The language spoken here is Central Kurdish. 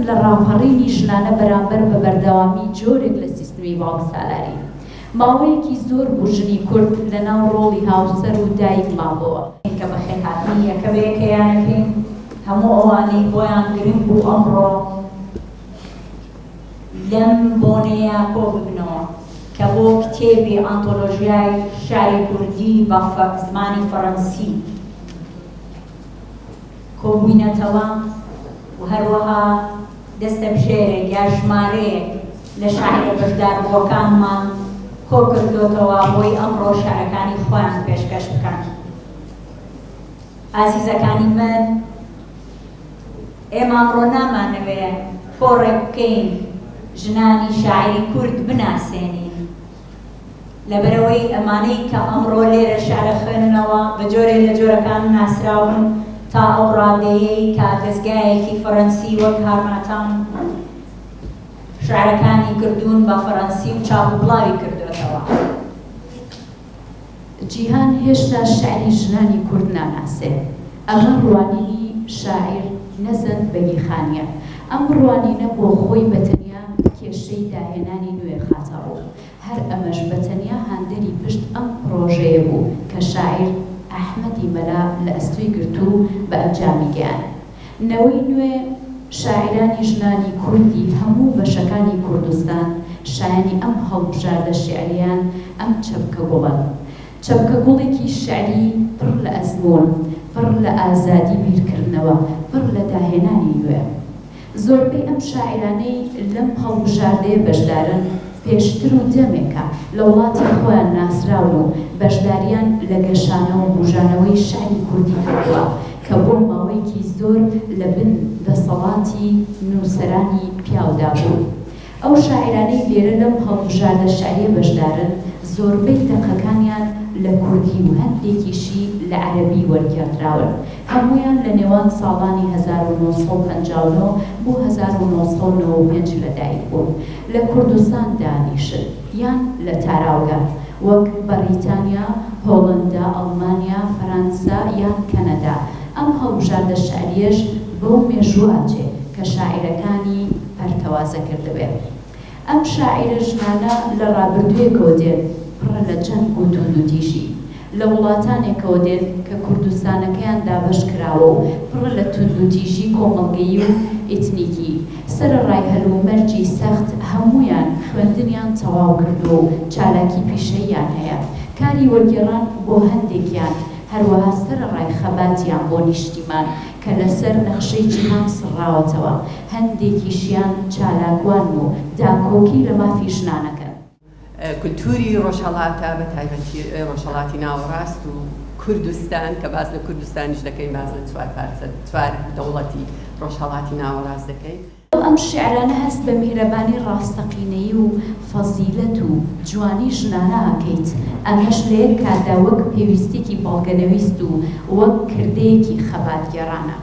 لە ڕاپەڕینی ژنانە بەرامبەر بە بەردەوامی جۆرێک لە سیستمی باوکسالاری. ماوەیەکی زۆر بوو ژنی کورد لەناو ڕۆڵی هاوسەر و دایک مابەوە کە بەخێرهاتنی یەکەبەیەکەیانەکەین هەموو ئەوانەی بۆیان گرنگ بوو ئەمڕۆ لەم بۆنەیە کۆ ببنەوە کە بۆ کتێبی ئانتۆلۆژیای شاری کوردی بە زمانی فەڕەنسی کۆبووینەتەوە و هەروەها دەستە بژێرێک یا ژمارەیەک لە شاعرە بەشداربووەکانمان کۆ کردوتەوە بۆی ئەمڕۆ شارەکانی خۆیان پێشکەش بکەن. ئازیزەکانی من، ئێمە ئەمڕۆ نامانەوێ فۆڕێک بکەین ژنانی شاعری کورد بناسێنین لەبەرەوەی ئەمانەی کە ئەمڕۆ لێرە شارە خوێننەوە بە جۆرێک لە جۆرەکان ناسراون تا ئەو ڕادەیەی کە دەستگایەکی فەڕەنسی وەک هارماتان شعرەکانی کردوون بە فەڕەنسی و چاپ و بڵاوی کردوێتەوە. جیهان هێشتا شعری ژنانی کورد ناناسێ. ئەمە ڕوانینی شاعیر نەزەند بەگیخانیە. ئەم ڕوانینە بۆ خۆی بەتەنیا کێشەی داهێنانی نوێ خاتەڕوو. هەر ئەمەش بەتەنیا هاندەری پشت ئەم پرۆژەیە بوو کە شاعیر ئەحمەدی مەلا لە ئەستوی گرت و بە ئەنجامی گەیان. نەوەی نوێ شاعرانی ژنانی کوردی هەموو بەشەکانی کوردستان شایانی ئەم هەڵبژاردە شێعریان ئەم چەپکە گوڵن. چەپکە گوڵێکی شێعری پڕ لە ئەزمۆن، پڕ لە ئازادی بیرکردنەوە، پڕ لە داهێنانی نوێ. زۆربەی ئەم شاعرانەی لەم هەڵبژاردەیە بەشدارن پێشتر و دەمێکە لە وڵاتی خۆیان ناسراون و بەشداریان لە گەشانەوە و بوژانەوەی شعری کوردی کردووە کە بۆ ماوەیەکی زۆر لە بن دەسەڵاتی نووسەرانی پیاودا بوو. ئەو شاعرانەی لێرە لەم هەڵبژاردە شعریە بەشدارن زۆربەی دەقەکانیان لە کوردی و هەندێکیشی لە عەرەبی وەرگێڕراون. هەموویان لە نێوان ساڵانی 1959 بۆ 1995 لەدایک بوون. لە کوردستان دانیشن یان لە تاراوگە وەک بەریتانیا، هۆڵەندا، ئەڵمانیا، فەرەنسا یان کەنەدا. ئەم هەڵبژاردە شعریەش بۆ مێژوواچێ کە شاعیرەکانی پەرتەوازە کردبێت. ئەم شاعیرە ژنانە لە ڕابردوویەکەوە دێن پڕ لە جەنگ و توندوتیژی، لە وڵاتانێکەوە دێن کە کوردستانەکەیان دابەش کراوە و پڕ لە توندوتیژی کۆمەڵگەیی و ئیتنیکی. سەرەڕای هەلومەرجی سەخت هەمویان خوێندنیان تەواو کردو و چالاکی پیشەییان هەیە. کاری وەرگێڕان بۆ هەندێکیان هەروەها سەرەڕای خەباتیان بۆ نیشتیمان کە لەسەر نەخشەی جیهان سڕاوەتەوە. هەندێکیشیان چالاکوان و داکۆکی لە مافی ژنانەکە. کولتوری ڕۆژهەڵاتە بە تایبەتی ڕۆژهەڵاتی ناوەڕاست و کوردستان کە باز لە کوردستانیش دەکەین، باز لە چوار دەوڵەتی ڕۆژهەڵاتی ناوەڕاست دەکەین. ئەم شیعرانە هەست بە میهرەبانی ڕاستەقینەیی و فەزیلەت و جوانی ژنانە ئەکەیت. ئەمەش لە یەک کاتدا وەک پێویستێکی بەڵگەنەویست و وەک کردەیەکی خەباتگێڕانە.